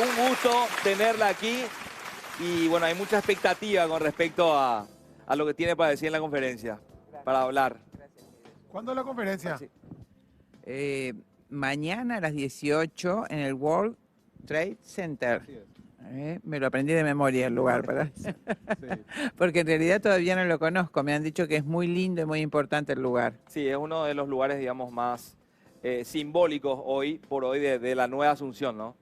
Un gusto tenerla aquí y bueno, hay mucha expectativa con respecto a lo que tiene para decir en la conferencia, para hablar. ¿Cuándo es la conferencia? Sí. Mañana a las 18 en el World Trade Center. Me lo aprendí de memoria el lugar, ¿verdad? Sí. Porque en realidad todavía no lo conozco. Me han dicho que es muy lindo y muy importante el lugar. Sí, es uno de los lugares, digamos, más simbólicos hoy por hoy de la nueva Asunción, ¿no?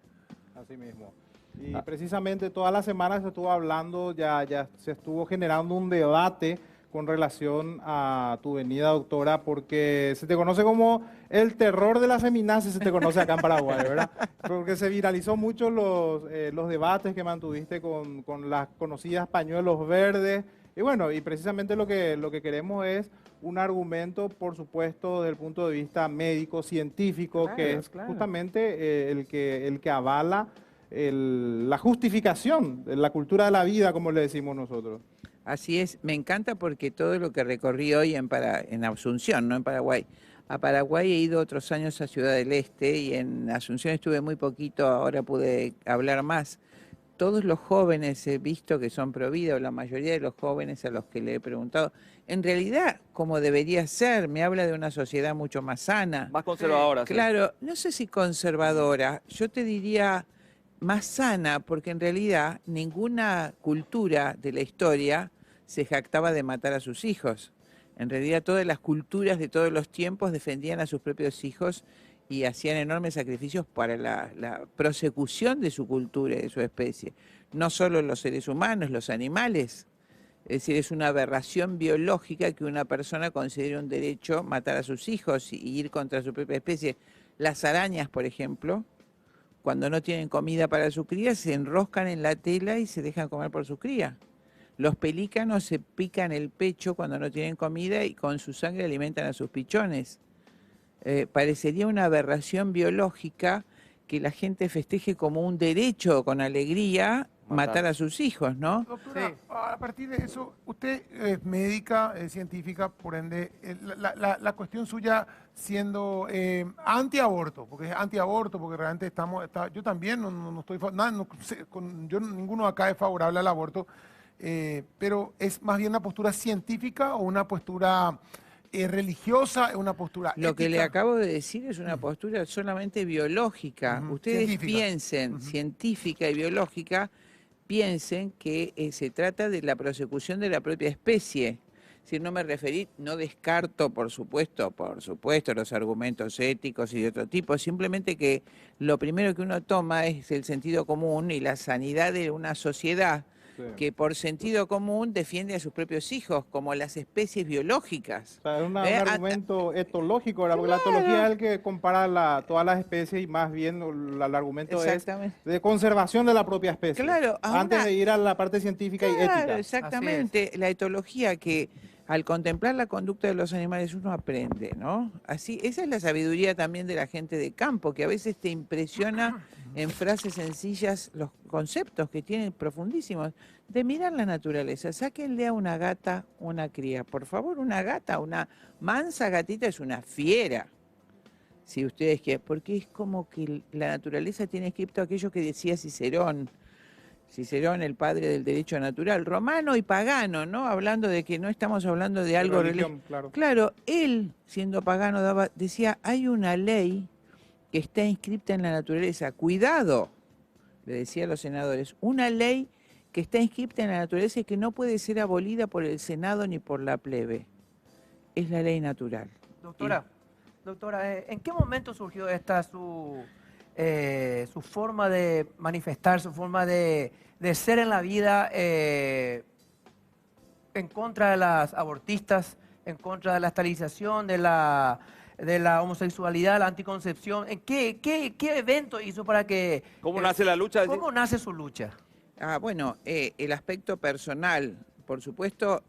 Así mismo. Y precisamente toda la semana se estuvo hablando, ya se estuvo generando un debate con relación a tu venida, doctora, porque se te conoce como el terror de la feminazi, se te conoce acá en Paraguay, ¿verdad? Porque se viralizó mucho los debates que mantuviste con las conocidas pañuelos verdes. Y bueno, y precisamente lo que queremos es un argumento, por supuesto, desde el punto de vista médico, científico, Claro, que es claro. justamente el que avala la justificación de la cultura de la vida, como le decimos nosotros. Así es, me encanta porque todo lo que recorrí hoy en Asunción, no en Paraguay. A Paraguay he ido otros años a Ciudad del Este y en Asunción estuve muy poquito, ahora pude hablar más. Todos los jóvenes he visto que son pro vida, o la mayoría de los jóvenes a los que le he preguntado, en realidad, como debería ser, me habla de una sociedad mucho más sana. Más conservadora, sí. Claro, no sé si conservadora, yo te diría más sana, porque en realidad ninguna cultura de la historia se jactaba de matar a sus hijos. En realidad todas las culturas de todos los tiempos defendían a sus propios hijos y hacían enormes sacrificios para la prosecución de su cultura y de su especie. No solo los seres humanos, los animales. Es decir, es una aberración biológica que una persona considere un derecho matar a sus hijos y ir contra su propia especie. Las arañas, por ejemplo, cuando no tienen comida para su cría, se enroscan en la tela y se dejan comer por su cría. Los pelícanos se pican el pecho cuando no tienen comida y con su sangre alimentan a sus pichones. Parecería una aberración biológica que la gente festeje como un derecho con alegría matar a sus hijos, ¿no? Doctora, a partir de eso, usted es médica, es científica, por ende, la cuestión suya siendo antiaborto, porque es antiaborto, porque realmente yo también no estoy, no sé, ninguno acá es favorable al aborto, pero es más bien una postura científica o una postura religiosa, una postura Lo que le ética. acabo de decir es una postura solamente biológica. Ustedes Científica. piensen, científica y biológica, piensen que se trata de la prosecución de la propia especie. Si no me referí, no descarto, por supuesto, los argumentos éticos y de otro tipo, simplemente que lo primero que uno toma es el sentido común y la sanidad de una sociedad que por sentido común defiende a sus propios hijos, como las especies biológicas. O sea, es un argumento etológico, ¿verdad? Porque la etología es el que compara todas las especies y más bien el argumento es de conservación de la propia especie. Claro, antes de ir a la parte científica y ética. Exactamente. La etología que al contemplar la conducta de los animales uno aprende, ¿no? Así, esa es la sabiduría también de la gente de campo, que a veces te impresiona en frases sencillas los conceptos que tienen profundísimos, de mirar la naturaleza. Sáquenle a una gata una cría. Por favor, una gata, una mansa gatita es una fiera. Si ustedes quieren, porque es como que la naturaleza tiene escrito aquello que decía Cicerón. Cicerón, el padre del derecho natural, romano y pagano, ¿no? Hablando de que no estamos hablando de algo religión, claro. Claro, él, siendo pagano, decía, hay una ley que está inscripta en la naturaleza. Cuidado, le decía a los senadores, una ley que está inscripta en la naturaleza y que no puede ser abolida por el Senado ni por la plebe. Es la ley natural. Doctora, ¿en qué momento surgió esta su forma de manifestar, su forma de ser en la vida en contra de las abortistas, en contra de la esterilización, de la homosexualidad, la anticoncepción? ¿En qué evento hizo para que... ¿Cómo nace la lucha? ¿Cómo nace su lucha? Bueno, el aspecto personal, por supuesto,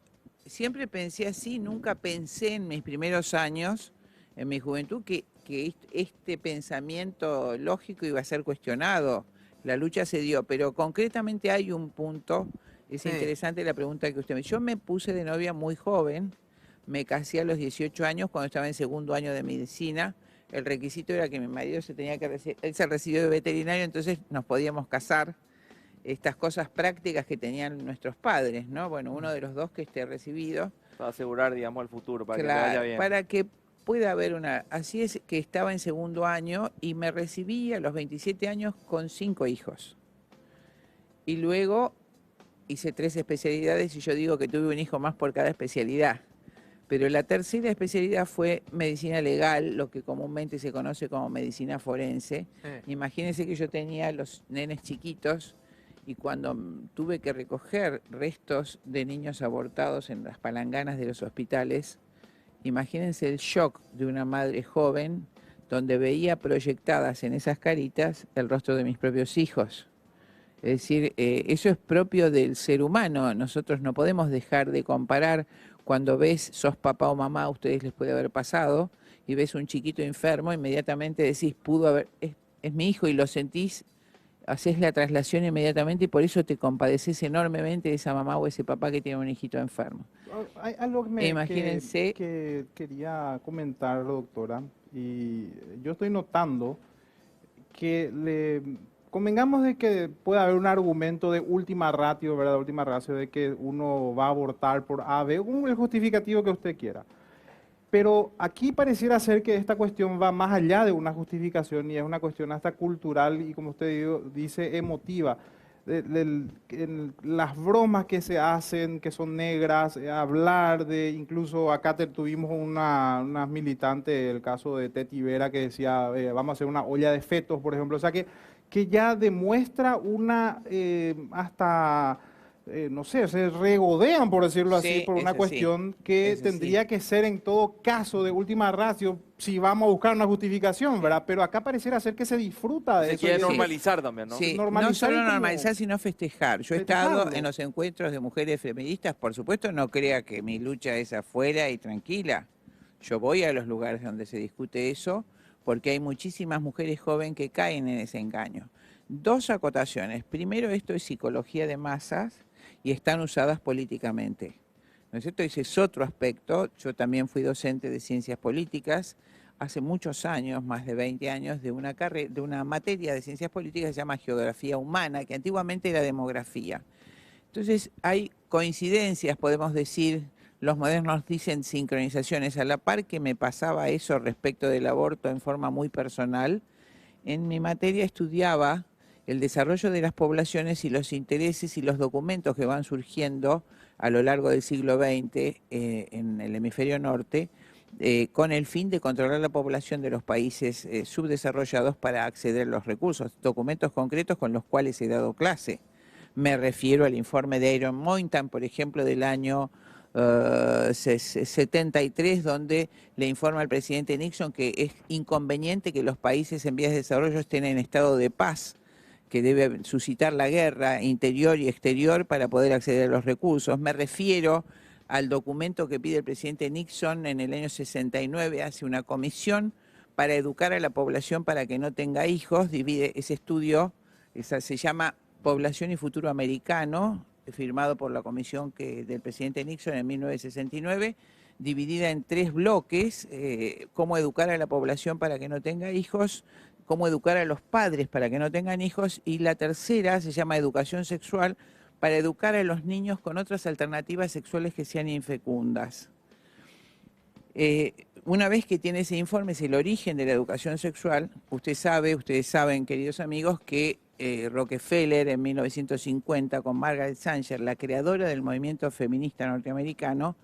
siempre pensé así, nunca pensé en mis primeros años, en mi juventud, que este pensamiento lógico iba a ser cuestionado. La lucha se dio, pero concretamente hay un punto, es interesante la pregunta que usted me hizo. Yo me puse de novia muy joven, me casé a los 18 años cuando estaba en segundo año de medicina, el requisito era que mi marido él se recibió de veterinario, entonces nos podíamos casar. Estas cosas prácticas que tenían nuestros padres, ¿no? Bueno, uno de los dos que esté recibido. Para asegurar, digamos, el futuro, para que Claro, le vaya bien. para que pueda haber una... Así es que estaba en segundo año y me recibí a los 27 años con 5 hijos. Y luego hice 3 especialidades y yo digo que tuve un hijo más por cada especialidad. Pero la tercera especialidad fue medicina legal, lo que comúnmente se conoce como medicina forense. Imagínense que yo tenía los nenes chiquitos y cuando tuve que recoger restos de niños abortados en las palanganas de los hospitales, imagínense el shock de una madre joven donde veía proyectadas en esas caritas el rostro de mis propios hijos. Es decir, eso es propio del ser humano. Nosotros no podemos dejar de comparar. Cuando sos papá o mamá, a ustedes les puede haber pasado, y ves un chiquito enfermo, inmediatamente decís, es mi hijo, y lo sentís, haces la traslación inmediatamente y por eso te compadeces enormemente de esa mamá o ese papá que tiene un hijito enfermo. Hay algo Imagínense. que quería comentar, doctora, y yo estoy notando que convengamos de que puede haber un argumento de última ratio, ¿verdad? Última ratio de que uno va a abortar por A, B, el justificativo que usted quiera. Pero aquí pareciera ser que esta cuestión va más allá de una justificación y es una cuestión hasta cultural y, como usted dice, emotiva. Las bromas que se hacen, que son negras, hablar de, incluso acá tuvimos unas militantes, el caso de Teti Vera, que decía, vamos a hacer una olla de fetos, por ejemplo. O sea, que ya demuestra una, no sé, se regodean, por decirlo así, Sí, por una eso cuestión sí, que eso tendría sí. que ser en todo caso de última ratio, si vamos a buscar una justificación, ¿verdad? Pero acá pareciera ser que se disfruta de Se eso. quiere y normalizar también, ¿no? Sí, no normalizar y solo como normalizar, sino festejar. Yo he estado festejarlo. en los encuentros de mujeres feministas, por supuesto no crea que mi lucha es afuera y tranquila. Yo voy a los lugares donde se discute eso, porque hay muchísimas mujeres jóvenes que caen en ese engaño. 2 acotaciones. Primero, esto es psicología de masas y están usadas políticamente. ¿No es cierto? Ese es otro aspecto. Yo también fui docente de ciencias políticas hace muchos años, más de 20 años, de una materia de ciencias políticas que se llama geografía humana, que antiguamente era demografía. Entonces hay coincidencias, podemos decir, los modernos dicen sincronizaciones, a la par que me pasaba eso respecto del aborto en forma muy personal. En mi materia estudiaba el desarrollo de las poblaciones y los intereses y los documentos que van surgiendo a lo largo del siglo XX en el hemisferio norte, con el fin de controlar la población de los países subdesarrollados para acceder a los recursos, documentos concretos con los cuales he dado clase. Me refiero al informe de Aaron Moynton, por ejemplo, del año 73, donde le informa al presidente Nixon que es inconveniente que los países en vías de desarrollo estén en estado de paz, que debe suscitar la guerra interior y exterior para poder acceder a los recursos. Me refiero al documento que pide el presidente Nixon en el año 69, hace una comisión para educar a la población para que no tenga hijos, divide ese estudio, se llama Población y Futuro Americano, firmado por la comisión del presidente Nixon en 1969, dividida en 3 bloques, cómo educar a la población para que no tenga hijos, cómo educar a los padres para que no tengan hijos, y la tercera se llama educación sexual, para educar a los niños con otras alternativas sexuales que sean infecundas. Una vez que tiene ese informe, es el origen de la educación sexual, ustedes saben, queridos amigos, que Rockefeller en 1950, con Margaret Sanger, la creadora del movimiento feminista norteamericano,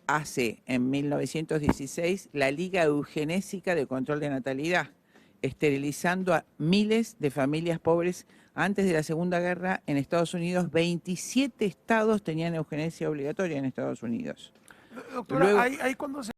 hace en 1916 la Liga Eugenésica de Control de Natalidad, esterilizando a miles de familias pobres. Antes de la Segunda Guerra, en Estados Unidos, 27 estados tenían eugenesia obligatoria en Estados Unidos. Doctora, Luego, ahí cuando se